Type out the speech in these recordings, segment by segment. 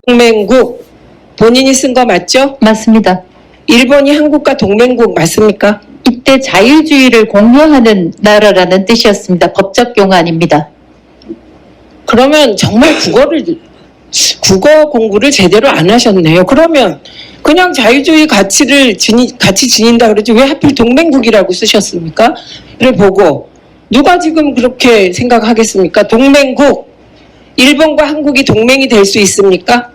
동맹국 본인이 쓴 거 맞죠? 맞습니다. 일본이 한국과 동맹국 맞습니까? 이때 자유주의를 공유하는 나라라는 뜻이었습니다. 법적 용어입니다. 그러면 정말 국어 공부를 제대로 안 하셨네요. 그러면 그냥 자유주의 같이 지닌다 그러지 왜 하필 동맹국이라고 쓰셨습니까? 를 보고 누가 지금 그렇게 생각하겠습니까? 동맹국, 일본과 한국이 동맹이 될 수 있습니까?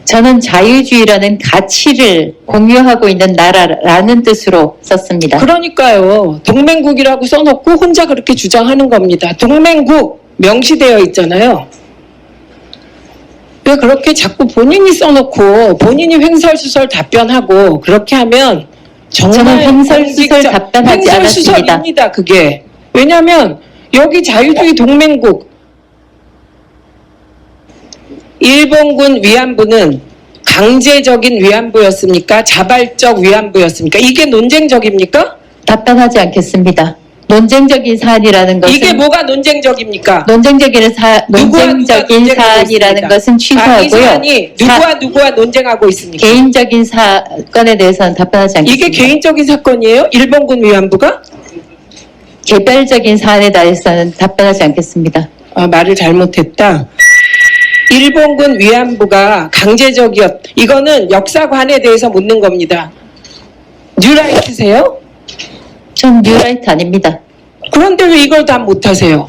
저는 자유주의라는 가치를 공유하고 있는 나라라는 뜻으로 썼습니다. 그러니까요. 동맹국이라고 써놓고 혼자 그렇게 주장하는 겁니다. 동맹국 명시되어 있잖아요. 왜 그렇게 자꾸 본인이 써놓고 본인이 횡설수설 답변하고 그렇게 하면 저는 횡설수설 답변하지 않았습니다. 횡설수설입니다. 그게. 왜냐하면 여기 자유주의 동맹국 일본군 위안부는 강제적인 위안부였습니까? 자발적 위안부였습니까? 이게 논쟁적입니까? 답변하지 않겠습니다. 논쟁적인 사안이라는 것은 이게 뭐가 논쟁적입니까? 논쟁적인 사안이라는 것은 이 취소하고요. 사안이 누구와 논쟁하고 있습니까? 개인적인 사건에 대해서는 답변하지 않겠습니다. 이게 개인적인 사건이에요? 일본군 위안부가? 개별적인 사안에 대해서는 답변하지 않겠습니다. 말을 잘못했다. 일본군 위안부가 이거는 역사관에 대해서 묻는 겁니다. 뉴라이트세요? 전 뉴라이트 아닙니다. 그런데 왜 이걸 다 못하세요?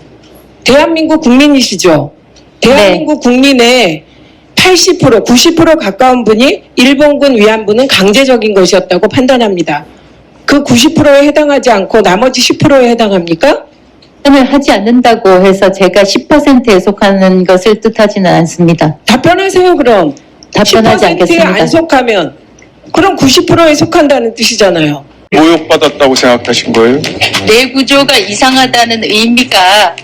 대한민국 국민이시죠? 대한민국 국민의 80%, 90% 가까운 분이 일본군 위안부는 강제적인 것이었다고 판단합니다. 그 90%에 해당하지 않고 나머지 10%에 해당합니까? 답변을 하지 않는다고 해서 제가 10%에 속하는 것을 뜻하지는 않습니다. 답변하세요 그럼. 답변하지 10%에 않겠습니다. 안 속하면 그럼 90%에 속한다는 뜻이잖아요. 모욕받았다고 생각하신 거예요? 내 구조가 이상하다는 의미가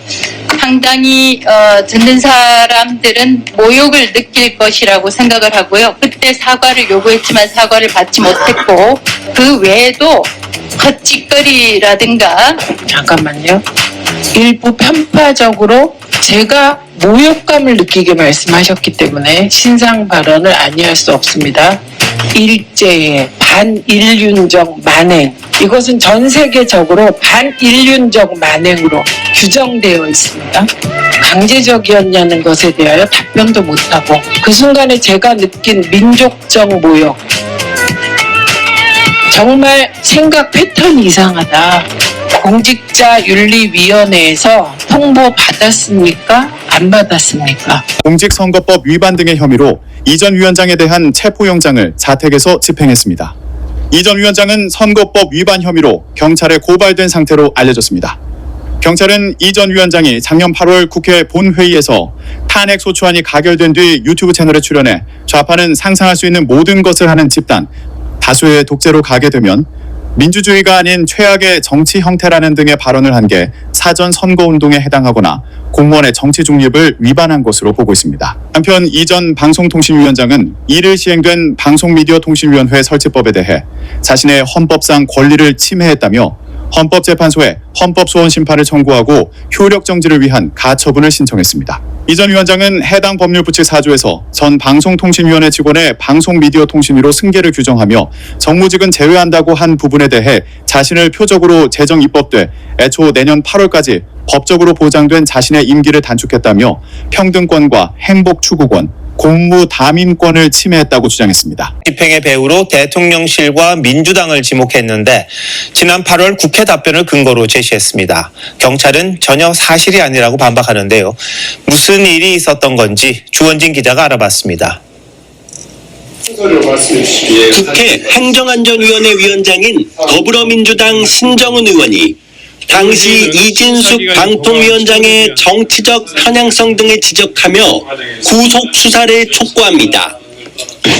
상당히 듣는 사람들은 모욕을 느낄 것이라고 생각을 하고요. 그때 사과를 요구했지만 사과를 받지 못했고 그 외에도 헛짓거리라든가 잠깐만요. 일부 편파적으로 제가 모욕감을 느끼게 말씀하셨기 때문에 신상 발언을 아니할 수 없습니다. 일제의 반인륜적 만행, 이것은 전 세계적으로 반인륜적 만행으로 규정되어 있습니다. 강제적이었냐는 것에 대하여 답변도 못하고 그 순간에 제가 느낀 민족적 모욕, 정말 생각 패턴이 이상하다. 공직자윤리위원회에서 통보 받았습니까? 안 받았습니까? 공직선거법 위반 등의 혐의로 이 전 위원장에 대한 체포영장을 자택에서 집행했습니다. 이 전 위원장은 선거법 위반 혐의로 경찰에 고발된 상태로 알려졌습니다. 경찰은 이 전 위원장이 작년 8월 국회 본회의에서 탄핵소추안이 가결된 뒤 유튜브 채널에 출연해 좌파는 상상할 수 있는 모든 것을 하는 집단, 다수의 독재로 가게 되면 민주주의가 아닌 최악의 정치 형태라는 등의 발언을 한 게 사전 선거운동에 해당하거나 공무원의 정치 중립을 위반한 것으로 보고 있습니다. 한편 이 전 방송통신위원장은 이를 시행된 방송미디어통신위원회 설치법에 대해 자신의 헌법상 권리를 침해했다며 헌법재판소에 헌법소원 심판을 청구하고 효력 정지를 위한 가처분을 신청했습니다. 이 전 위원장은 해당 법률부칙 4조에서 전 방송통신위원회 직원의 방송미디어통신위로 승계를 규정하며 정무직은 제외한다고 한 부분에 대해 자신을 표적으로 제정 입법돼 애초 내년 8월까지 법적으로 보장된 자신의 임기를 단축했다며 평등권과 행복 추구권, 공무 담임권을 침해했다고 주장했습니다. 집행의 배후로 대통령실과 민주당을 지목했는데 지난 8월 국회 답변을 근거로 제시했습니다. 경찰은 전혀 사실이 아니라고 반박하는데요. 무슨 일이 있었던 건지 주원진 기자가 알아봤습니다. 국회 행정안전위원회 위원장인 더불어민주당 신정은 의원이 당시 이진숙 방통위원장의 정치적 편향성 등을 지적하며 구속 수사를 촉구합니다.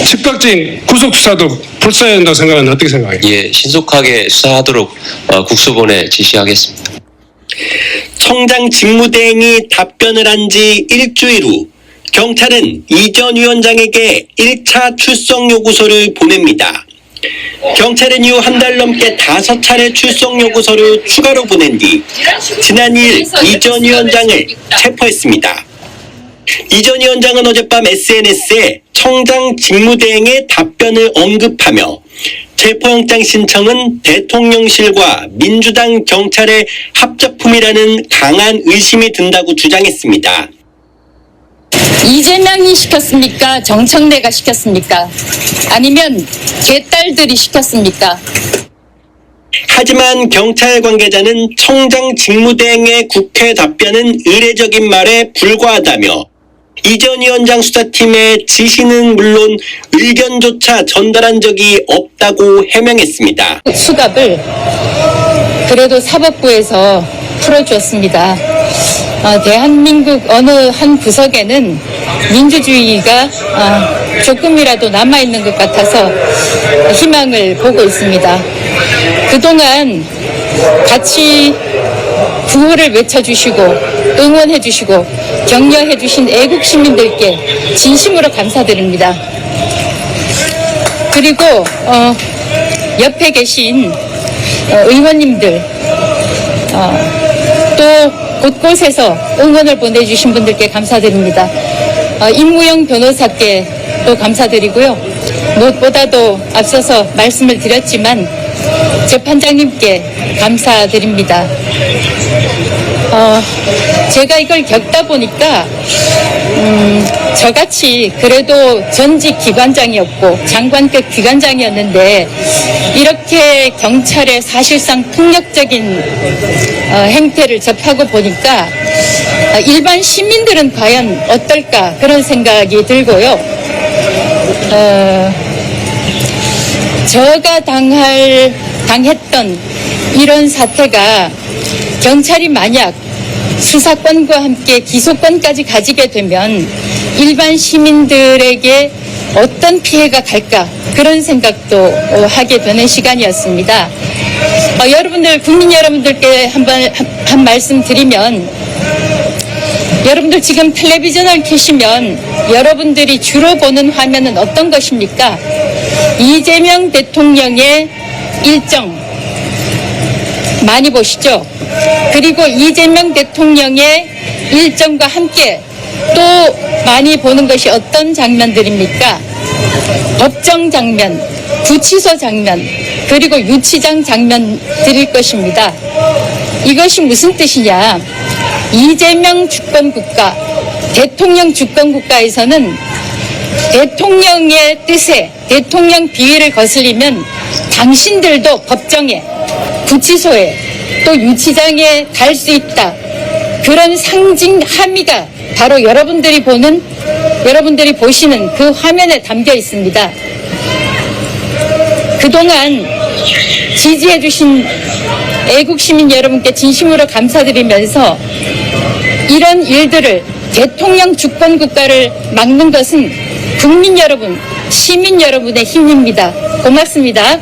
즉각적인 구속 수사도 불사해야 한다고 생각하는데 어떻게 생각해요? 예, 신속하게 수사하도록 국수본에 지시하겠습니다. 청장 직무대행이 답변을 한 지 일주일 후 경찰은 이 전 위원장에게 1차 출석 요구서를 보냅니다. 경찰은 이후 한 달 넘게 5차례 출석 요구서를 추가로 보낸 뒤 지난 2일 이 전 위원장을 체포했습니다. 이 전 위원장은 어젯밤 SNS에 청장 직무대행의 답변을 언급하며 체포영장 신청은 대통령실과 민주당 경찰의 합작품이라는 강한 의심이 든다고 주장했습니다. 이재명이 시켰습니까? 정청래가 시켰습니까? 아니면 개딸들이 시켰습니까? 하지만 경찰 관계자는 청장 직무대행의 국회 답변은 의례적인 말에 불과하다며 이 전 위원장 수사팀의 지시는 물론 의견조차 전달한 적이 없다고 해명했습니다. 수갑을 그래도 사법부에서 풀어주었습니다. 대한민국 어느 한 구석에는 민주주의가 조금이라도 남아있는 것 같아서 희망을 보고 있습니다. 그동안 같이 구호를 외쳐주시고 응원해주시고 격려해주신 애국 시민들께 진심으로 감사드립니다. 그리고 옆에 계신 의원님들 또 곳곳에서 응원을 보내주신 분들께 감사드립니다. 임무영 변호사께 또 감사드리고요. 무엇보다도 앞서서 말씀을 드렸지만 재판장님께 감사드립니다. 제가 이걸 겪다 보니까 저같이 그래도 전직 기관장이었고 장관급 기관장이었는데 이렇게 경찰의 사실상 폭력적인 행태를 접하고 보니까 일반 시민들은 과연 어떨까 그런 생각이 들고요. 저가 당했던 이런 사태가 경찰이 만약 수사권과 함께 기소권까지 가지게 되면 일반 시민들에게 어떤 피해가 갈까 그런 생각도 하게 되는 시간이었습니다. 여러분들 국민 여러분들께 한 말씀 드리면 여러분들 지금 텔레비전을 켜시면 여러분들이 주로 보는 화면은 어떤 것입니까? 이재명 대통령의 일정 많이 보시죠? 그리고 이재명 대통령의 일정과 함께 또 많이 보는 것이 어떤 장면들입니까? 법정 장면, 구치소 장면, 그리고 유치장 장면들일 것입니다. 이것이 무슨 뜻이냐? 이재명 주권국가, 대통령 주권국가에서는 대통령의 뜻에 대통령 비위를 거슬리면 당신들도 법정에, 구치소에, 또 유치장에 갈 수 있다. 그런 상징 함의가 바로 여러분들이 보시는 그 화면에 담겨 있습니다. 그동안 지지해주신 애국시민 여러분께 진심으로 감사드리면서 이런 일들을 대통령 주권국가를 막는 것은 국민 여러분, 시민 여러분의 힘입니다. 고맙습니다.